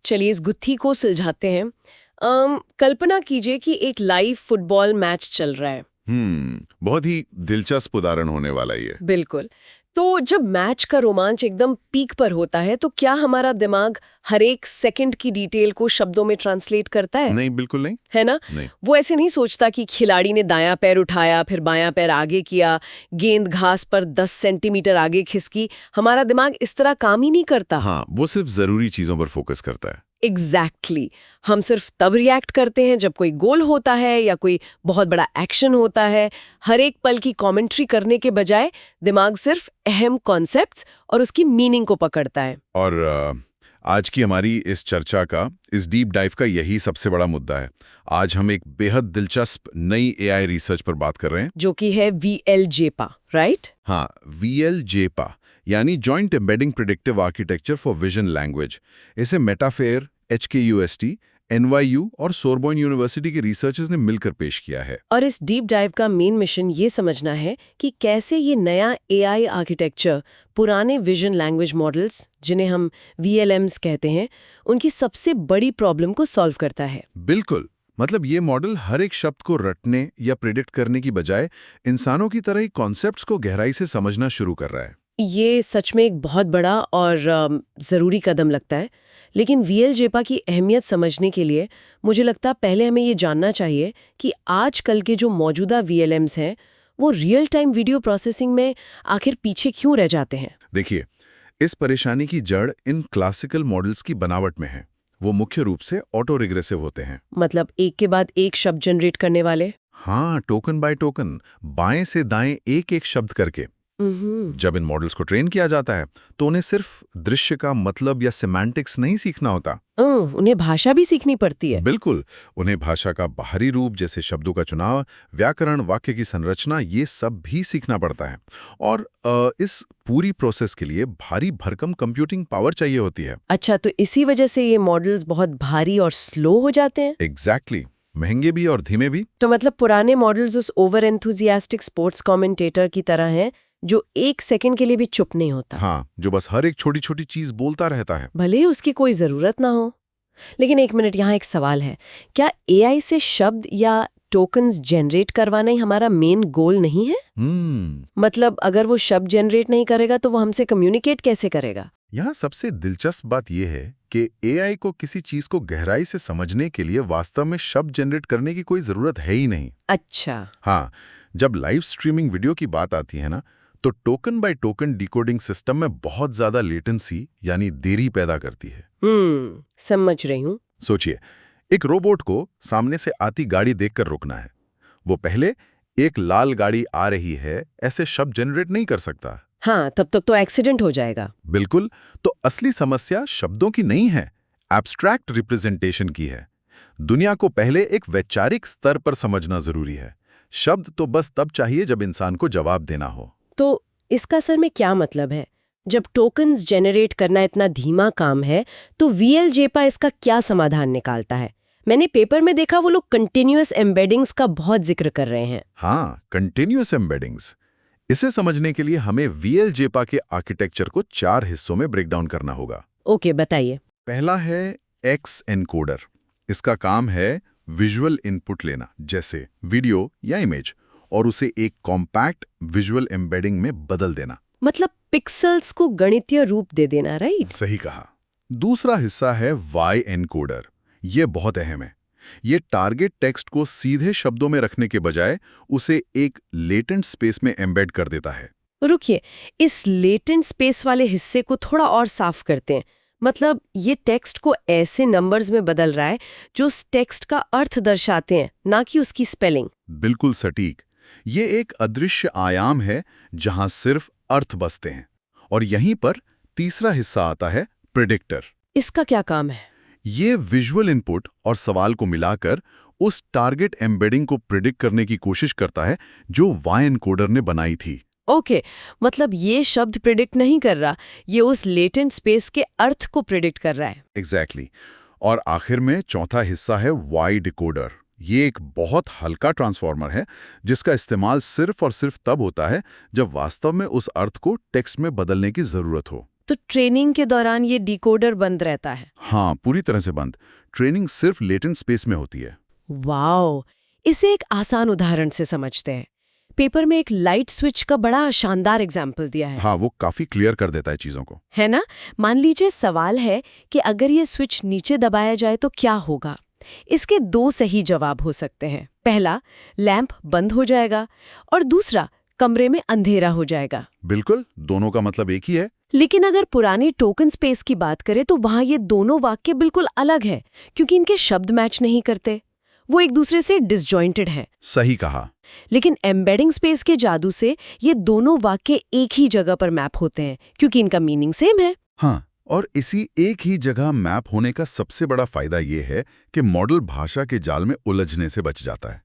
चलिए इस गुत्थी को सुलझाते हैं। कल्पना कीजिए कि एक लाइव फुटबॉल मैच चल रहा है। बहुत ही दिलचस्प उदाहरण होने वाला ये। बिल्कुल। तो जब मैच का रोमांच एकदम पीक पर होता है तो क्या हमारा दिमाग हर एक सेकंड की डिटेल को शब्दों में ट्रांसलेट करता है? नहीं, बिल्कुल नहीं। है ना? नहीं। वो ऐसे नहीं सोचता कि खिलाड़ी ने दायां पैर उठाया फिर बायां पैर आगे किया, गेंद घास पर 10 सेंटीमीटर आगे खिसकी। हमारा दिमाग इस तरह काम ही नहीं करता। हाँ, वो सिर्फ जरूरी चीजों पर फोकस करता है। एग्जैक्टली हम सिर्फ तब रिएक्ट करते हैं जब कोई गोल होता है या कोई बहुत बड़ा एक्शन होता है। हर एक पल की कमेंट्री करने के बजाय दिमाग सिर्फ अहम कॉन्सेप्ट्स और उसकी मीनिंग को पकड़ता है। और आज की हमारी इस चर्चा का, इस डीप डाइव का यही सबसे बड़ा मुद्दा है। आज हम एक बेहद दिलचस्प नई एआई रिसर्च पर बात कर रहे हैं, जो कि है VLJPA, राइट? हाँ, VLJPA यानी joint embedding predictive architecture for vision language. इसे मेटाफेयर, HKUST, NYU और सोरबोन यूनिवर्सिटी के रिसर्चर्स ने मिलकर पेश किया है। और इस डीप डाइव का मेन मिशन ये समझना है कि कैसे ये नया AI आर्किटेक्चर पुराने विजन लैंग्वेज मॉडल्स, जिन्हें हम VLMs कहते हैं, उनकी सबसे बड़ी प्रॉब्लम को सॉल्व करता है। बिल्कुल, मतलब ये मॉडल हर एक शब्द को रटने या प्रिडिक्ट करने की बजाय इंसानों की तरह ही कॉन्सेप्ट्स को गहराई से समझना शुरू कर रहा है। ये सच में एक बहुत बड़ा और ज़रूरी कदम लगता है। लेकिन VLJPA की अहमियत समझने के लिए मुझे लगता है पहले हमें ये जानना चाहिए कि आजकल के जो मौजूदा VLMs हैं वो रियल टाइम वीडियो प्रोसेसिंग में आखिर पीछे क्यों रह जाते हैं। देखिए, इस परेशानी की जड़ इन क्लासिकल मॉडल्स की बनावट में है। वो मुख्य रूप से ऑटो रिग्रेसिव होते हैं। मतलब एक के बाद एक शब्द जनरेट करने वाले। हाँ, टोकन बाय टोकन, बाएं से दाएं एक एक शब्द करके। जब इन मॉडल्स को ट्रेन किया जाता है तो उन्हें सिर्फ दृश्य का मतलब या सेमांटिक्स नहीं सीखना होता। उन्हें भाषा भी सीखनी पड़ती है। बिल्कुल, उन्हें भाषा का बाहरी रूप जैसे शब्दों का चुनाव, व्याकरण, वाक्य की संरचना, ये सब भी सीखना पड़ता है। और इस पूरी प्रोसेस के लिए भारी भरकम कंप्यूटिंग पावर चाहिए होती है। अच्छा, तो इसी वजह से ये मॉडल्स बहुत भारी और स्लो हो जाते हैं। एग्जैक्टली, महंगे भी और धीमे भी। तो मतलब पुराने मॉडल्स उस ओवर एंथुजियास्टिक स्पोर्ट्स कमेंटेटर की तरह हैं जो एक सेकंड के लिए भी चुप नहीं होता। हाँ, जो बस हर एक छोटी छोटी चीज बोलता रहता है, भले ही उसकी कोई जरूरत ना हो। लेकिन एक मिनट, यहाँ एक सवाल है। क्या AI से शब्द या टोकन्स जनरेट करवाना ही हमारा मेन गोल नहीं है? मतलब अगर वो शब्द जनरेट नहीं करेगा तो वो हमसे कम्युनिकेट कैसे करेगा? यहाँ सबसे दिलचस्प बात यह है कि AI को किसी चीज को गहराई से समझने के लिए वास्तव में शब्द जनरेट करने की कोई जरूरत है ही नहीं। अच्छा। हाँ, जब लाइव स्ट्रीमिंग वीडियो की बात आती है ना, तो token by token decoding system में बहुत ज्यादा लेटेंसी यानी देरी पैदा करती है। समझ रही हूँ। सोचिए, एक रोबोट को सामने से आती गाड़ी देखकर रुकना है। वो पहले एक लाल गाड़ी आ रही है ऐसे शब्द जनरेट नहीं कर सकता। हाँ, तब तक तो एक्सीडेंट हो जाएगा। बिल्कुल, तो असली समस्या शब्दों की नहीं है, एब्स्ट्रैक्ट रिप्रेजेंटेशन की है। दुनिया को पहले एक वैचारिक स्तर पर समझना जरूरी है। शब्द तो बस तब चाहिए जब इंसान को जवाब देना हो। तो इसका असल में क्या मतलब है? जब टोकन्स जनरेट करना इतना धीमा काम है तो VLJPA इसका क्या समाधान निकालता है? मैंने पेपर में देखा वो लोग कंटिन्यूअस एम्बेडिंग्स का बहुत जिक्र कर रहे हैं। हाँ, कंटिन्यूअस एम्बेडिंग्स। इसे समझने के लिए हमें VLJPA के आर्किटेक्चर को 4 हिस्सों में ब्रेक डाउन करना होगा। ओके, बताइए। पहला है X एनकोडर। इसका काम है विजुअल इनपुट लेना, जैसे वीडियो या इमेज, और उसे एक कॉम्पैक्ट विजुअल एम्बेडिंग में बदल देना। मतलब पिक्सेल्स को गणितीय रूप दे देना, राइट? सही कहा। दूसरा हिस्सा है Y एनकोडर। ये बहुत अहम है। ये टारगेट टेक्स्ट को सीधे शब्दों में रखने के बजाय उसे एक लेटेंट स्पेस में एम्बेड कर देता है। रुकिए, इस लेटेंट स्पेस वाले हिस्से को थोड़ा और साफ करते हैं। मतलब ये टेक्स्ट को ऐसे नंबर्स में बदल रहा है जो उस टेक्स्ट का अर्थ दर्शाते हैं, ना कि उसकी स्पेलिंग। बिल्कुल सटीक। ये एक अदृश्य आयाम है जहां सिर्फ अर्थ बसते हैं। और यहीं पर तीसरा हिस्सा आता है प्रेडिक्टर। इसका क्या काम है? ये विजुअल इनपुट और सवाल को मिलाकर उस टारगेट एम्बेडिंग को प्रिडिक्ट करने की कोशिश करता है जो Y एनकोडर ने बनाई थी। ओके, मतलब ये शब्द प्रिडिक्ट नहीं कर रहा, ये उस लेटेंट स्पेस के अर्थ को प्रिडिक्ट कर रहा है। एग्जैक्टली। और आखिर में चौथा हिस्सा है Y डिकोडर। ये एक बहुत हल्का ट्रांसफॉर्मर है जिसका इस्तेमाल सिर्फ और सिर्फ तब होता है जब वास्तव में उस अर्थ को टेक्स्ट में बदलने की जरूरत हो। तो ट्रेनिंग के दौरान ये डिकोडर बंद रहता है? हाँ, पूरी तरह से बंद। ट्रेनिंग सिर्फ लेटेंट स्पेस में होती है। वाओ! इसे एक आसान उदाहरण से समझते हैं। पेपर में एक लाइट स्विच का बड़ा शानदार एग्जाम्पल दिया है। हाँ, वो काफी क्लियर कर देता है चीजों को। है ना? मान लीजिए सवाल है कि अगर ये स्विच नीचे दबाया जाए तो क्या होगा? इसके दो सही जवाब हो सकते हैं। पहला, लैंप बंद हो जाएगा और दूसरा, कमरे में अंधेरा हो जाएगा। बिल्कुल, दोनों का मतलब एक ही है। लेकिन अगर पुरानी टोकन स्पेस की बात करें तो वहां ये दोनों वाक्य बिल्कुल अलग हैं, क्योंकि इनके शब्द मैच नहीं करते। वो एक दूसरे से डिसजॉइंटेड हैं। सही कहा। लेकिन एम्बेडिंग स्पेस के जादू से ये दोनों वाक्य एक ही जगह पर मैप होते हैं, क्योंकि इनका मीनिंग सेम है। हाँ, और इसी एक ही जगह मैप होने का सबसे बड़ा फायदा ये है कि मॉडल भाषा के जाल में उलझने से बच जाता है।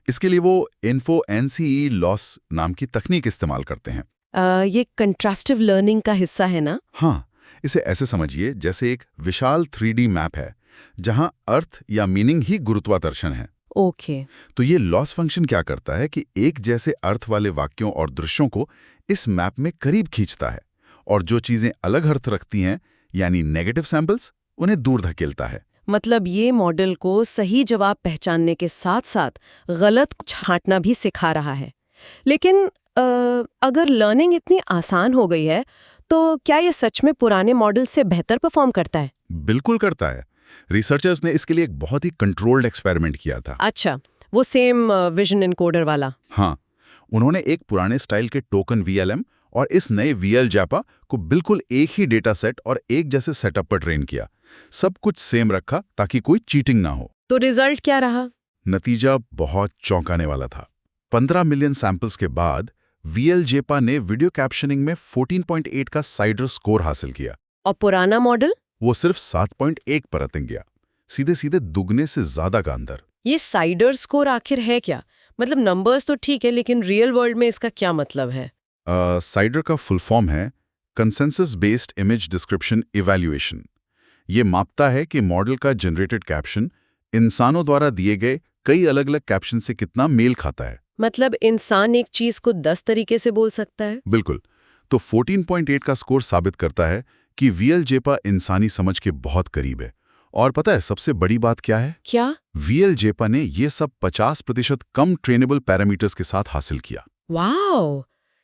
इसके लिए वो InfoNCE लॉस नाम की तकनीक इस्तेमाल करते हैं। ये कंट्रास्टिव लर्निंग का हिस्सा है ना? हाँ, इसे ऐसे समझिए जैसे एक विशाल 3D मैप है जहां अर्थ या मीनिंग ही गुरुत्वाकर्षण है। ओके। तो ये लॉस फंक्शन क्या करता है कि एक जैसे अर्थ वाले वाक्यों और दृश्यों को इस मैप में करीब खींचता है और जो चीजें अलग अर्थ रखती हैं यानी नेगेटिव सैंपल्स उन्हें दूर धकेलता है। मतलब ये मॉडल को सही जवाब पहचानने के साथ साथ गलत को छांटना भी सिखा रहा है। लेकिन अगर लर्निंग इतनी आसान हो गई है तो क्या ये सच में पुराने मॉडल से बेहतर परफॉर्म करता है? बिल्कुल करता है। रिसर्चर्स ने इसके लिए एक बहुत ही कंट्रोल्ड एक्सपेरिमेंट किया था। अच्छा, वो सेम विजन एनकोडर वाला? हाँ, उन्होंने एक पुराने स्टाइल के टोकन VLM और इस नए VLJAPA को बिल्कुल एक ही डेटा सेट और एक जैसे सेटअप पर ट्रेन किया। सब कुछ सेम रखा ताकि कोई चीटिंग ना हो। तो रिजल्ट क्या रहा? नतीजा बहुत चौंकाने वाला था। 15 मिलियन सैंपल्स के बाद VLJAPA ने वीडियो कैप्शनिंग में 14.8 का साइडर स्कोर हासिल किया। और पुराना मॉडल? वो सिर्फ 7.1 पर अटक गया। सीधे सीधे दुगने से ज्यादा का अंदर। ये साइडर स्कोर आखिर है क्या? मतलब नंबर्स तो ठीक है, लेकिन रियल वर्ल्ड में इसका क्या मतलब है? साइडर का फुल फॉर्म है consensus based image description evaluation. ये मापता है कि मॉडल का जनरेटेड कैप्शन इंसानों द्वारा दिए गए कई अलग अलग कैप्शन से कितना मेल खाता है। मतलब इंसान एक चीज को 10 तरीके से बोल सकता है? बिल्कुल। तो 14.8 का स्कोर साबित करता है कि VLJAPA इंसानी समझ के बहुत करीब है। और पता है सबसे बड़ी बात क्या है? क्या? VLJAPA ने ये सब 50% कम ट्रेनेबल पैरामीटर्स के साथ हासिल किया। वाओ!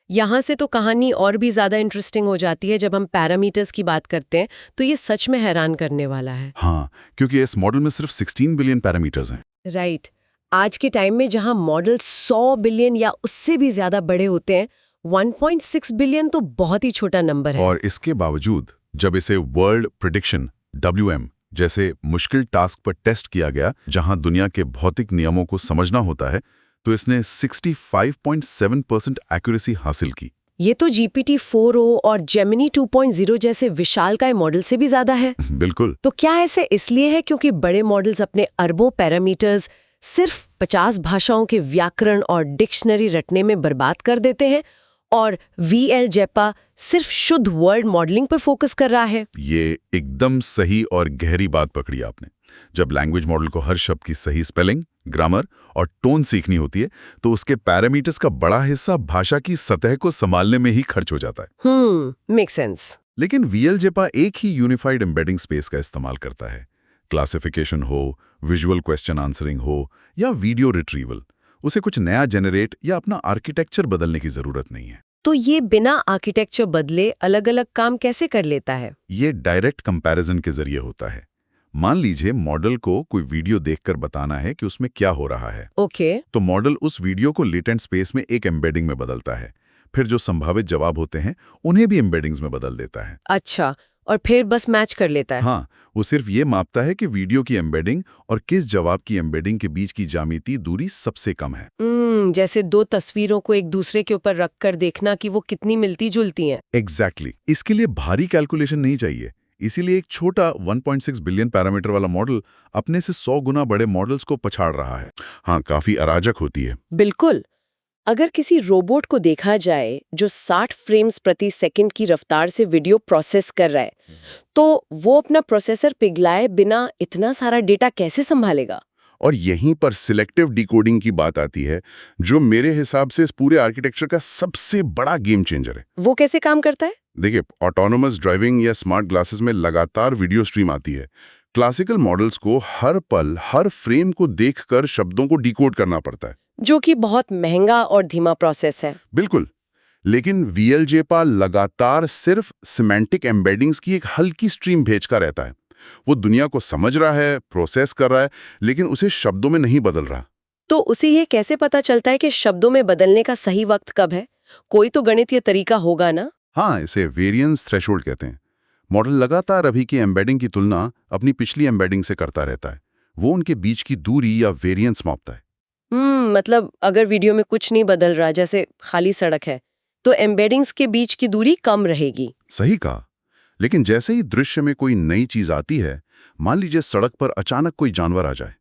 यहाँ से तो कहानी और भी ज्यादा इंटरेस्टिंग हो जाती है। जब हम पैरामीटर्स की बात करते हैं तो ये सच में हैरान करने वाला है। हाँ, क्योंकि इस मॉडल में सिर्फ 16 बिलियन पैरामीटर्स हैं। राइट। आज के टाइम में जहाँ मॉडल 100 बिलियन या उससे भी ज्यादा बड़े होते हैं, 1.6 बिलियन तो बहुत ही छोटा नंबर है। और इसके बावजूद जब इसे वर्ल्ड प्रेडिक्शन WM जैसे मुश्किल टास्क पर टेस्ट किया गया जहां दुनिया के भौतिक नियमों को समझना होता है, तो इसने 65.7% एक्यूरेसी हासिल की। ये तो GPT-4o और Gemini 2.0 जैसे विशालकाय मॉडल से भी ज्यादा है। बिल्कुल। तो क्या ऐसे इसलिए है क्योंकि बड़े मॉडल्स अपने अरबों पैरामीटर्स सिर्फ 50 भाषाओं के व्याकरण और डिक्शनरी रटने में बर्बाद कर देते हैं और VLJAPA सिर्फ शुद्ध वर्ड मॉडलिंग पर फोकस कर रहा है? ये एकदम सही और गहरी बात पकड़ी आपने। जब लैंग्वेज मॉडल को हर शब्द की सही स्पेलिंग, ग्रामर और टोन सीखनी होती है तो उसके पैरामीटर्स का बड़ा हिस्सा भाषा की सतह को संभालने में ही खर्च हो जाता है। Make sense. लेकिन VLJAPA एक ही यूनिफाइड एम्बेडिंग स्पेस का इस्तेमाल करता है। क्लासिफिकेशन हो, विजुअल क्वेश्चन आंसरिंग हो या वीडियो रिट्रीवल, उसे कुछ नया जनरेट या अपना आर्किटेक्चर बदलने की जरूरत नहीं है। तो ये बिना आर्किटेक्चर बदले अलग-अलग काम कैसे कर लेता है? ये डायरेक्ट कंपैरिजन के जरिए होता है। मान लीजिए मॉडल को कोई वीडियो देखकर बताना है कि उसमें क्या हो रहा है। ओके। तो मॉडल उस वीडियो को लेटेंट स्पेस में एक एम्बेडिंग में बदलता है। फिर जो संभावित जवाब होते हैं उन्हें भी एम्बेडिंग्स में बदल देता है। अच्छा, और फिर बस मैच कर लेता है? हाँ, वो सिर्फ ये मापता है कि वीडियो की एम्बेडिंग और किस जवाब की एम्बेडिंग के बीच की ज्यामितीय दूरी सबसे कम है। जैसे दो तस्वीरों को एक दूसरे के ऊपर रखकर देखना कि वो कितनी मिलती जुलती हैं। एग्जैक्टली। इसके लिए भारी कैलकुलेशन नहीं चाहिए। इसीलिए एक छोटा 1.6 बिलियन पैरामीटर वाला मॉडल अपने से 100 गुना बड़े मॉडल्स को पछाड़ रहा है। हाँ, काफी अराजक होती है। बिल्कुल। अगर किसी रोबोट को देखा जाए जो 60 फ्रेम्स प्रति सेकंड की रफ्तार से वीडियो प्रोसेस कर रहा है, तो वो अपना प्रोसेसर पिघलाए बिना इतना सारा डेटा कैसे संभालेगा? और यहीं पर सिलेक्टिव डिकोडिंग की बात आती है, जो मेरे हिसाब से इस पूरे आर्किटेक्चर का सबसे बड़ा गेम चेंजर है। वो कैसे काम करता है? देखिए, ऑटोनोमस ड्राइविंग या स्मार्ट ग्लासेस में लगातार वीडियो स्ट्रीम आती है। क्लासिकल मॉडल्स को हर पल, हर फ्रेम को देखकर शब्दों को डिकोड करना पड़ता है। जो कि बहुत महंगा और धीमा प्रोसेस है। बिल्कुल। लेकिन वीएलजेपा लगातार सिर्फ सिमेंटिक एम्बेडिंग्स की एक हल्की स्ट्रीम भेजता रहता है। वो दुनिया को समझ रहा है, प्रोसेस कर रहा है, लेकिन उसे शब्दों में नहीं बदल रहा। तो उसे ये कैसे पता चलता है कि शब्दों में बदलने का सही वक्त कब है? कोई तो गणितीय तरीका होगा ना? हाँ, इसे वेरिएंस थ्रेशोल्ड कहते हैं। मॉडल लगातार अभी की एम्बेडिंग की तुलना अपनी पिछली एम्बेडिंग से करता रहता है। वो उनके बीच की दूरी या वेरिएंस मापता है। मतलब अगर वीडियो में कुछ नहीं बदल रहा, जैसे खाली सड़क है, तो एम्बेडिंग्स के बीच की दूरी कम रहेगी। सही कहा। लेकिन जैसे ही दृश्य में कोई नई चीज आती है, मान लीजिए सड़क पर अचानक कोई जानवर आ जाए,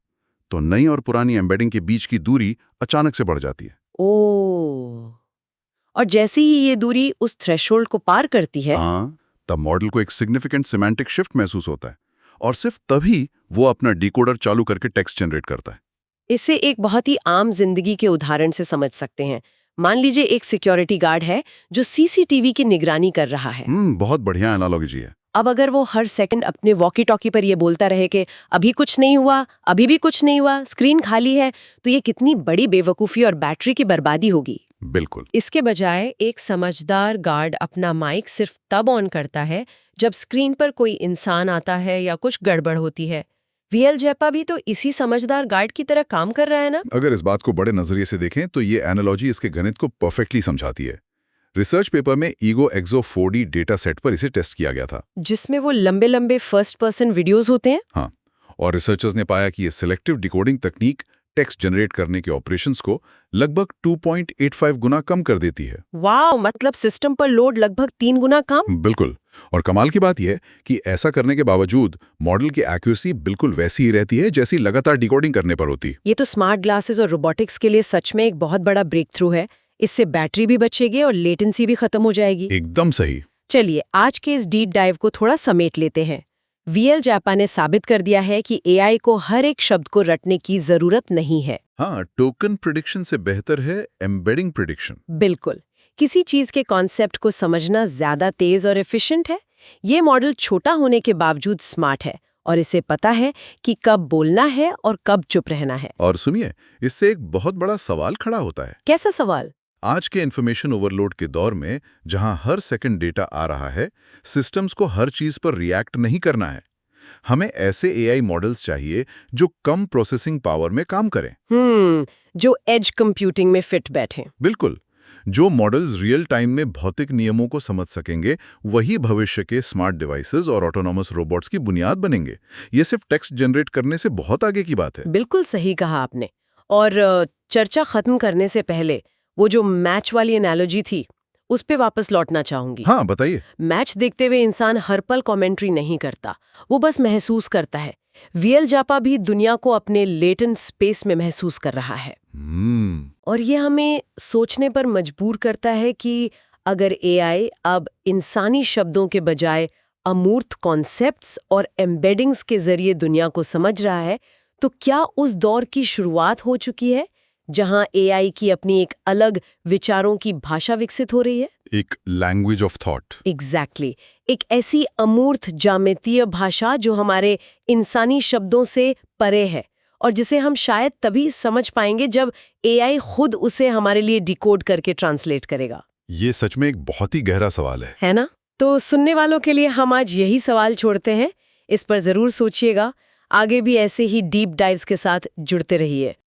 तो नई और पुरानी एम्बेडिंग के बीच की दूरी अचानक से बढ़ जाती है। ओह, और जैसे ही ये दूरी उस थ्रेशोल्ड को पार करती है, हाँ, तब मॉडल को एक सिग्निफिकेंट सिमेंटिक शिफ्ट महसूस होता है, और सिर्फ तभी वो अपना डिकोडर चालू करके टेक्स्ट जनरेट करता है। इसे एक बहुत ही आम जिंदगी के उदाहरण से समझ सकते हैं। मान लीजिए एक सिक्योरिटी गार्ड है जो सीसीटीवी की निगरानी कर रहा है। बहुत बढ़िया एनालॉजी है। अब अगर वो हर सेकंड अपने वॉकी टॉकी पर ये बोलता रहे कि अभी कुछ नहीं हुआ, अभी भी कुछ नहीं हुआ, स्क्रीन खाली है, तो ये कितनी बड़ी बेवकूफ़ी और बैटरी की बर्बादी होगी। बिल्कुल। इसके बजाय एक समझदार गार्ड अपना माइक सिर्फ तब ऑन करता है जब स्क्रीन पर कोई इंसान आता है या कुछ गड़बड़ होती है। वीएलजेपा भी तो इसी समझदार गार्ड की तरह काम कर रहा है ना? अगर इस बात को बड़े नजरिए से देखें तो ये एनालॉजी इसके गणित को परफेक्टली समझाती है। रिसर्च पेपर में ईगो एक्सो 4D डेटा सेट पर इसे टेस्ट किया गया था। जिसमें वो लंबे लंबे फर्स्ट पर्सन वीडियोस होते हैं। हाँ, और रिसर्चर्स ने पाया कि ये सिलेक्टिव डिकोडिंग तकनीक टेक्स्ट जनरेट करने के ऑपरेशंस को लगभग 2.85 गुना कम कर देती है। वाह, मतलब सिस्टम पर लोड लगभग 3 गुना कम। बिल्कुल। और कमाल की बात यह कि ऐसा करने के बावजूद मॉडल की एक्यूरेसी बिल्कुल वैसी ही रहती है जैसी लगातार डिकोडिंग करने पर होती। ये तो स्मार्ट ग्लासेस और रोबोटिक्स के लिए सच में एक बहुत बड़ा ब्रेक थ्रू है। इससे बैटरी भी बचेगी और लेटेंसी भी खत्म हो जाएगी। एकदम सही। चलिए आज के इस डीप डाइव को थोड़ा समेट लेते हैं। वीएलजेपा ने साबित कर दिया है कि एआई को हर एक शब्द को रटने की जरूरत नहीं है। हाँ, टोकन प्रिडिक्शन से बेहतर है एम्बेडिंग प्रिडिक्शन। बिल्कुल। किसी चीज के कॉन्सेप्ट को समझना ज्यादा तेज और एफिशिएंट है। ये मॉडल छोटा होने के बावजूद स्मार्ट है और इसे पता है कि कब बोलना है और कब चुप रहना है। और सुनिए, इससे एक बहुत बड़ा सवाल खड़ा होता है। कैसा सवाल? आज के इन्फॉर्मेशन ओवरलोड के दौर में जहां हर सेकंड डेटा आ रहा है, सिस्टम्स को हर चीज पर रिएक्ट नहीं करना है। हमें ऐसे एआई मॉडल्स चाहिए जो कम प्रोसेसिंग पावर में काम करें। जो एज कंप्यूटिंग में फिट बैठे। बिल्कुल। जो मॉडल्स रियल टाइम में भौतिक नियमों को समझ सकेंगे, वही भविष्य के स्मार्ट डिवाइसेस और ऑटोनोमस रोबोट्स की बुनियाद बनेंगे। ये सिर्फ टेक्स्ट जनरेट करने से बहुत आगे की बात है। बिल्कुल सही कहा आपने। और चर्चा खत्म करने से पहले वो जो मैच वाली एनालॉजी थी, उस पे वापस लौटना चाहूंगी। हाँ, बताइए। मैच देखते हुए इंसान हर पल कमेंट्री नहीं करता, वो बस महसूस करता है। वीएलजेपा भी दुनिया को अपने लेटेंट स्पेस में महसूस कर रहा है। और ये हमें सोचने पर मजबूर करता है कि अगर एआई अब इंसानी शब्दों के बजाय अमूर्त कॉन्सेप्ट्स और एम्बेडिंग्स के जरिए दुनिया को समझ रहा है, तो क्या उस दौर की शुरुआत हो चुकी है जहां एआई की अपनी एक अलग विचारों की भाषा विकसित हो रही है? एक लैंग्वेज ऑफ थॉट। एग्जैक्टली। एक ऐसी अमूर्त ज्यामितीय भाषा जो हमारे इंसानी शब्दों से परे है और जिसे हम शायद तभी समझ पाएंगे जब एआई खुद उसे हमारे लिए डिकोड करके ट्रांसलेट करेगा। ये सच में एक बहुत ही गहरा सवाल है ना? तो सुनने वालों के लिए हम आज यही सवाल छोड़ते हैं। इस पर जरूर सोचिएगा। आगे भी ऐसे ही डीप डाइव्स के साथ जुड़ते रहिए।